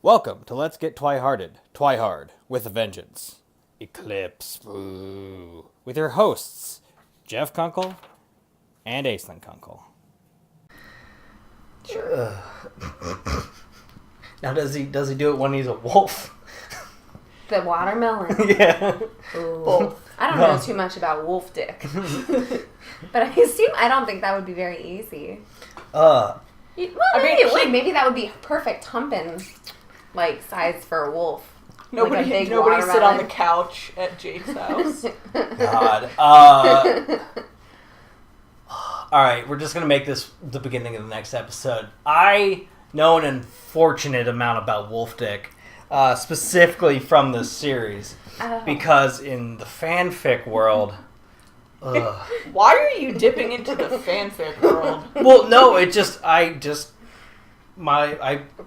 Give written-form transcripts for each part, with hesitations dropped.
Welcome to Let's Get Twiharded, Twihard, with a Vengeance. Eclipse, ooh, with your hosts, Jeff Kunkel and Aislinn Kunkel. Sure. Now, does he do it when he's a wolf? The watermelon. Yeah. Ooh. I don't know too much about wolf dick. But I don't think that would be very easy. Maybe it would. Maybe that would be perfect humping, size for a wolf. Nobody sit on the couch at Jake's house. God. Alright, we're just going to make this the beginning of the next episode. I know an unfortunate amount about wolf dick, specifically from this series. Because in the fanfic world... Why are you dipping into the fanfic world? Well, no,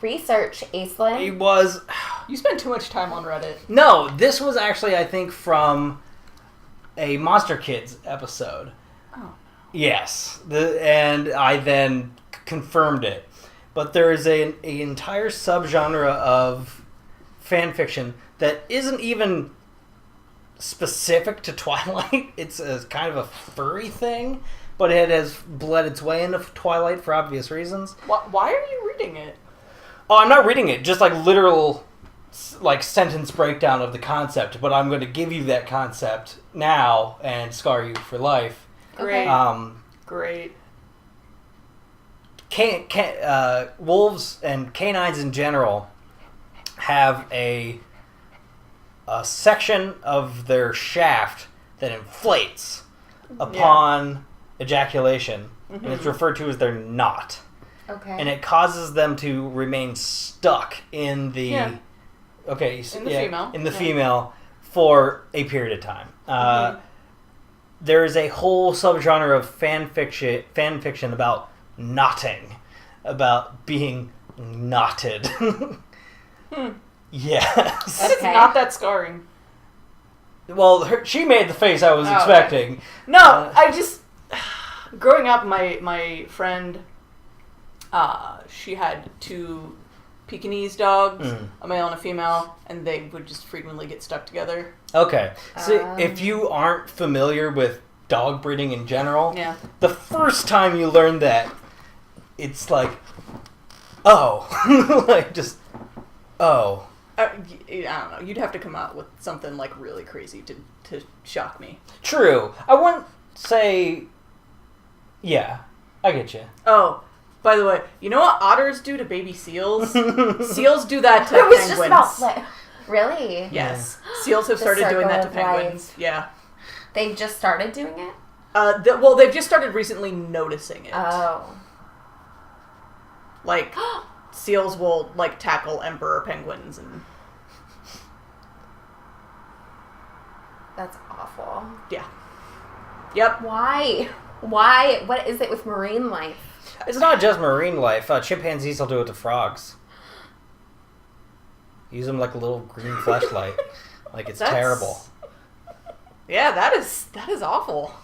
research, Aislinn. It was... You spend too much time on Reddit. No, this was actually, I think, from a Monster Kids episode. Oh. Yes, and I then confirmed it. But there is an entire subgenre of fan fiction that isn't even specific to Twilight. It's a kind of a furry thing, but it has bled its way into Twilight for obvious reasons. Why are you reading it? Oh, I'm not reading it, just literal sentence breakdown of the concept, but I'm going to give you that concept now and scar you for life. Great. Great. Wolves and canines in general have a section of their shaft that inflates upon ejaculation, and it's referred to as their knot. Okay. And it causes them to remain stuck in the female for a period of time. There is a whole subgenre of fan fiction about knotting, about being knotted. Yes. That is not that scarring. Well, she made the face I was expecting. Okay. No, I just... Growing up, my friend, she had two Pekingese dogs, a male and a female, and they would just frequently get stuck together. Okay. So if you aren't familiar with dog breeding in general, the first time you learn that, it's I don't know. You'd have to come out with something really crazy to shock me. True. I wouldn't say... Yeah, I get you. Oh, by the way, you know what otters do to baby seals? Seals do that to It was penguins. just about... Really? Yes. Yeah. Seals have started doing that to penguins. Life. Yeah. They've just started doing it? They've just started recently noticing it. Oh. Seals will, tackle emperor penguins and... That's awful. Yeah. Yep. Why? What is it with marine life? It's not just marine life. Chimpanzees will do it to frogs. Use them like a little green flashlight. It's terrible. Yeah, that is awful.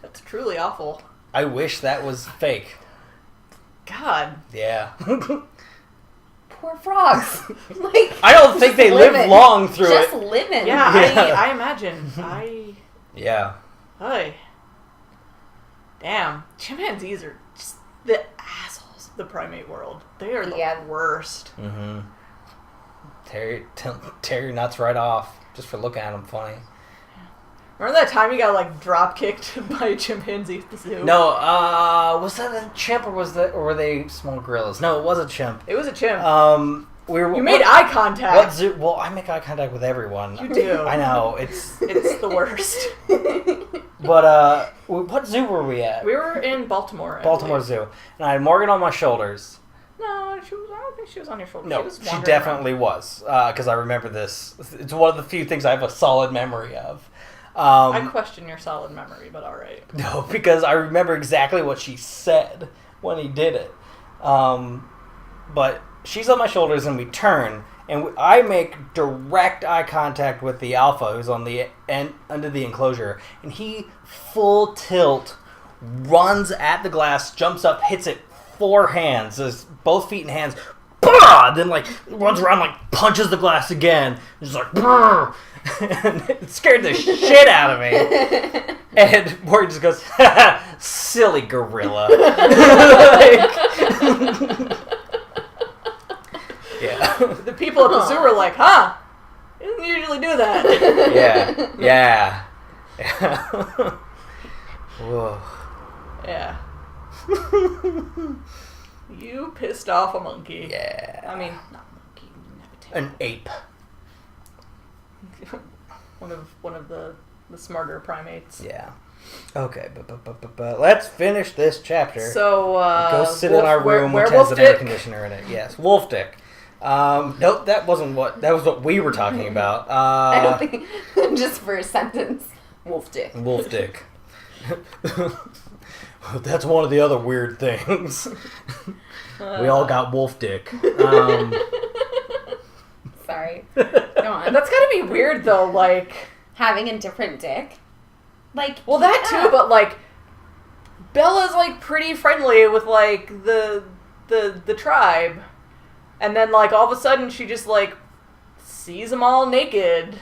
That's truly awful. I wish that was fake. God. Yeah. Poor frogs. I don't think they live long through it. Just living. Yeah, I imagine. Yeah. Hey. Damn. Chimpanzees are just the assholes of the primate world. They are the worst. Mm-hmm. Tear your nuts right off just for looking at them funny. Remember that time you got drop kicked by a chimpanzee at the zoo? No, was that a chimp or were they small gorillas? No, it was a chimp. It was a chimp. You made eye contact. What zoo? Well, I make eye contact with everyone. You do. I know it's the worst. But what zoo were we at? We were in Baltimore. Baltimore Zoo, and I had Morgan on my shoulders. No, I don't think she was on your shoulders. No, she definitely was, because I remember this. It's one of the few things I have a solid memory of. I question your solid memory, but all right. No, because I remember exactly what she said when he did it. But she's on my shoulders, and we turn, and I make direct eye contact with the alpha, who's on the end under the enclosure, and he full tilt runs at the glass, jumps up, hits it 4 hands, both feet and hands, bah! Then like runs around, like punches the glass again. Just like, brr! And it scared the shit out of me. And Morgan just goes, silly gorilla. Like, yeah. The people at the zoo were like, huh? He doesn't usually do that. Yeah. Whoa. Yeah. You pissed off a monkey. Yeah. I mean, not a monkey. An ape. one of the smarter primates. Yeah. Okay, but let's finish this chapter. So, go sit in our room, which has an air conditioner in it. Yes, wolf dick. Nope, that was what we were talking about. I don't think, just for a sentence, wolf dick. Wolf dick. That's one of the other weird things. We all got wolf dick. Sorry. Go on. That's gotta be weird though, like having a different dick. Like, well, that too, but like Bella's like pretty friendly with like the tribe, and then like all of a sudden she just like sees them all naked.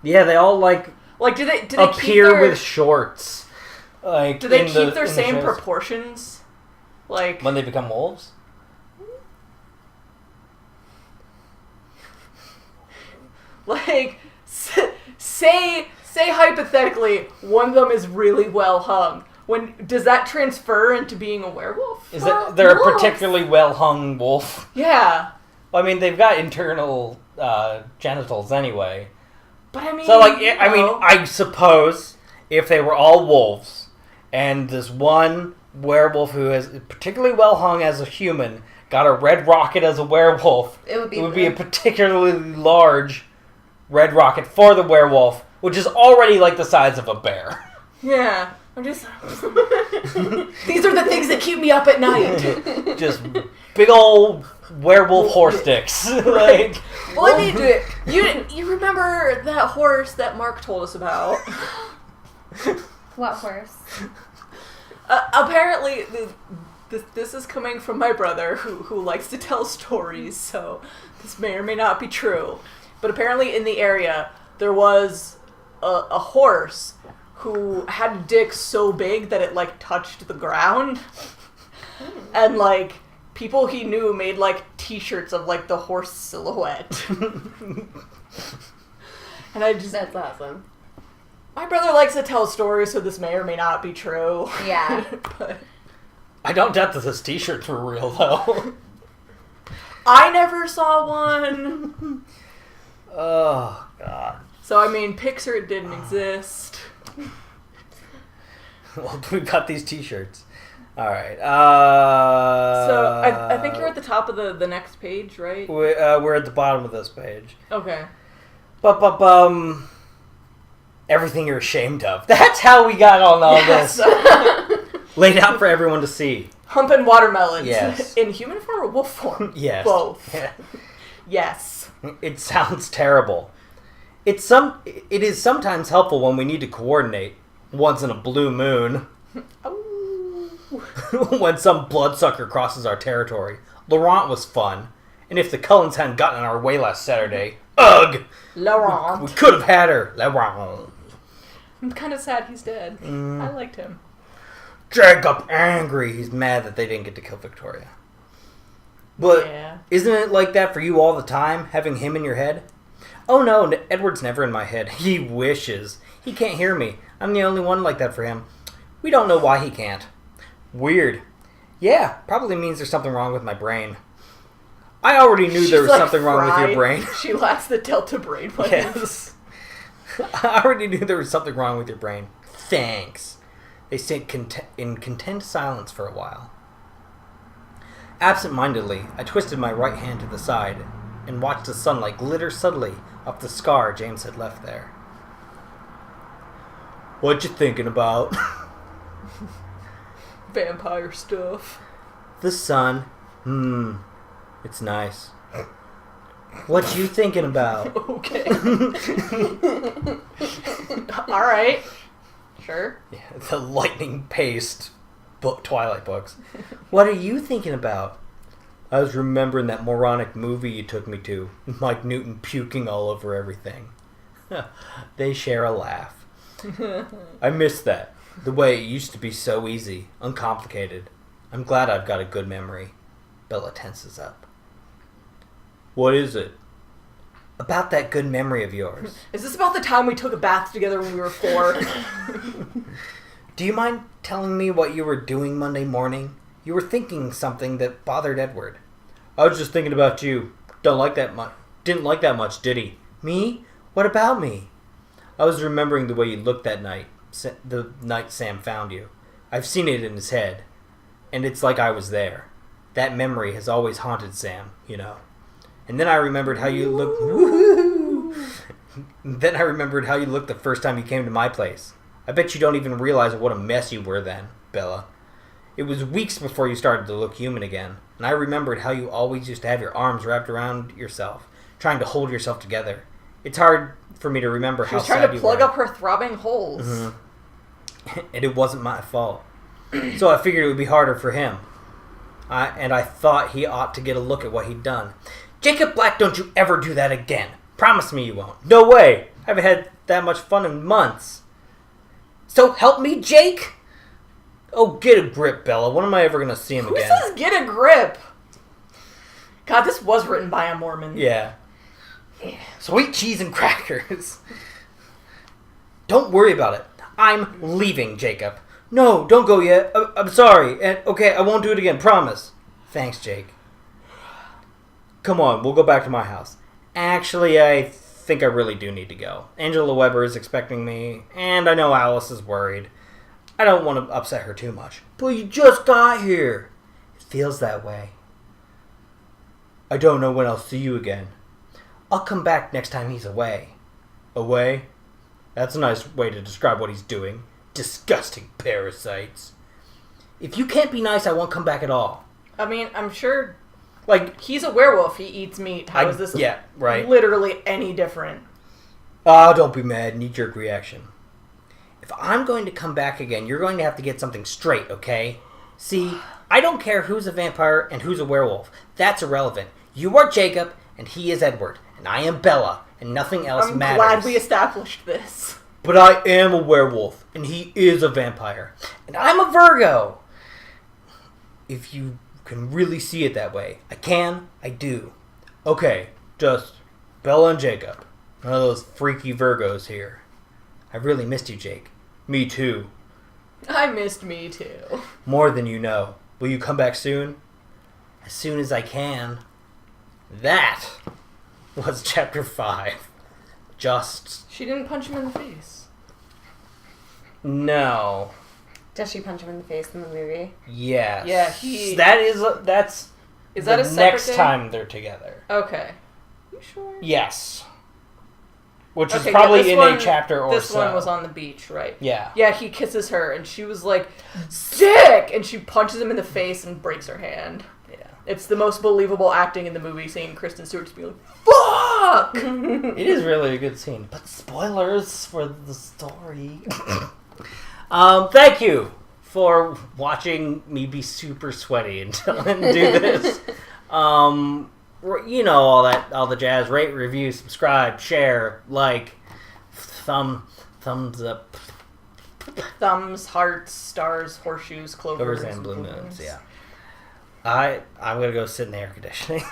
Yeah, they all like do they appear with shorts. Like, do they keep their same proportions? Like when they become wolves? Like, say hypothetically, one of them is really well hung. Does that transfer into being a werewolf? Is that they're a particularly well hung wolf? Yeah. Well, I mean, they've got internal genitals anyway. But I mean, so like, I suppose if they were all wolves, and this one werewolf who is particularly well hung as a human got a red rocket as a werewolf, it would be a particularly large red rocket for the werewolf, which is already like the size of a bear. Yeah, I'm just. These are the things that keep me up at night. Just big old werewolf horse dicks. Like, well, I mean, you remember that horse that Mark told us about? What horse? Apparently, this is coming from my brother, who likes to tell stories, so this may or may not be true. But apparently in the area, there was a horse who had a dick so big that it, like, touched the ground. And, like, people he knew made, like, t-shirts of, like, the horse silhouette. And That's awesome. My brother likes to tell stories, so this may or may not be true. Yeah. But I don't doubt that those t-shirts were real, though. I never saw one. Oh, God. So, I mean, picture it didn't exist. Well, we've got these t-shirts. All right. So, I think you're at the top of the next page, right? We're at the bottom of this page. Okay. Everything you're ashamed of. That's how we got on all this. Laid out for everyone to see. Humping watermelons. Yes. In human form or wolf form? Yes. Both. Yeah. Yes. It sounds terrible. It is sometimes helpful when we need to coordinate. Once in a blue moon. Oh. When some bloodsucker crosses our territory. Laurent was fun. And if the Cullens hadn't gotten in our way last Saturday, ugh! Laurent. We could have had her. Laurent. I'm kind of sad he's dead. I liked him. Jacob angry. He's mad that they didn't get to kill Victoria. But Isn't it like that for you all the time, having him in your head? Oh no, Edward's never in my head. He wishes. He can't hear me. I'm the only one like that for him. We don't know why he can't. Weird. Yeah, probably means there's something wrong with my brain. I already knew there was something wrong with your brain. She lacks the delta brain. Yes. I already knew there was something wrong with your brain. Thanks. They sit in content silence for a while. Absent-mindedly, I twisted my right hand to the side and watched the sunlight glitter subtly off the scar James had left there. What you thinking about? Vampire stuff. The sun. It's nice. What you thinking about? Okay. Alright. Sure. Yeah, the lightning-paced Twilight books. What are you thinking about? I was remembering that moronic movie you took me to. Mike Newton puking all over everything. They share a laugh. I miss that. The way it used to be so easy, uncomplicated. I'm glad I've got a good memory. Bella tenses up. What is it? About that good memory of yours. Is this about the time we took a bath together when we were 4? Do you mind telling me what you were doing Monday morning? You were thinking something that bothered Edward. I was just thinking about you. Didn't like that much, did he? Me? What about me? I was remembering the way you looked that night. The night Sam found you. I've seen it in his head. And it's like I was there. That memory has always haunted Sam, you know. And then I remembered how you looked... Woo-hoo! Then I remembered how you looked the first time you came to my place. I bet you don't even realize what a mess you were then, Bella. It was weeks before you started to look human again. And I remembered how you always used to have your arms wrapped around yourself, trying to hold yourself together. It's hard for me to remember how sad you were. She was trying to plug up her throbbing holes. Mm-hmm. And it wasn't my fault. So I figured it would be harder for him. I thought he ought to get a look at what he'd done. Jacob Black, don't you ever do that again. Promise me you won't. No way. I haven't had that much fun in months. So help me, Jake? Oh, get a grip, Bella. When am I ever going to see him again? Who says get a grip? God, this was written by a Mormon. Yeah. Sweet cheese and crackers. Don't worry about it. I'm leaving, Jacob. No, don't go yet. I'm sorry. And okay, I won't do it again. Promise. Thanks, Jake. Come on, we'll go back to my house. Actually, I think I really do need to go. Angela Weber is expecting me, and I know Alice is worried. I don't want to upset her too much. But you just got here. It feels that way. I don't know when I'll see you again. I'll come back next time he's away. Away? That's a nice way to describe what he's doing. Disgusting parasites. If you can't be nice, I won't come back at all. I mean, I'm sure... Like, he's a werewolf. He eats meat. How is this right. literally any different? Oh, don't be mad. Knee-jerk reaction. If I'm going to come back again, you're going to have to get something straight, okay? See, I don't care who's a vampire and who's a werewolf. That's irrelevant. You are Jacob, and he is Edward. And I am Bella, and nothing else matters. I'm glad we established this. But I am a werewolf, and he is a vampire. And I'm a Virgo. If you can really see it that way. I do. Okay, just Bella and Jacob. None of those freaky Virgos here. I really missed you, Jake. Me too. I missed me too. More than you know. Will you come back soon? As soon as I can. That was chapter 5. She didn't punch him in the face. No. Does she punch him in the face in the movie? Yes. Yeah, that's is that the a separate next day? time they're together. Okay. You sure? Yes. Which is Okay, probably yeah, in one, a chapter or this so. This one was on the beach, right? Yeah. Yeah, he kisses her, and she was like, sick! And she punches him in the face and breaks her hand. Yeah. It's the most believable acting in the movie, seeing Kristen Stewart just be like, fuck! It is really a good scene. But spoilers for the story. Thank you for watching me be super sweaty and do this. You know, all the jazz. Rate, review, subscribe, share, like, thumbs up. Thumbs, hearts, stars, horseshoes, clovers, And blue moons, yeah. I'm going to go sit in the air conditioning.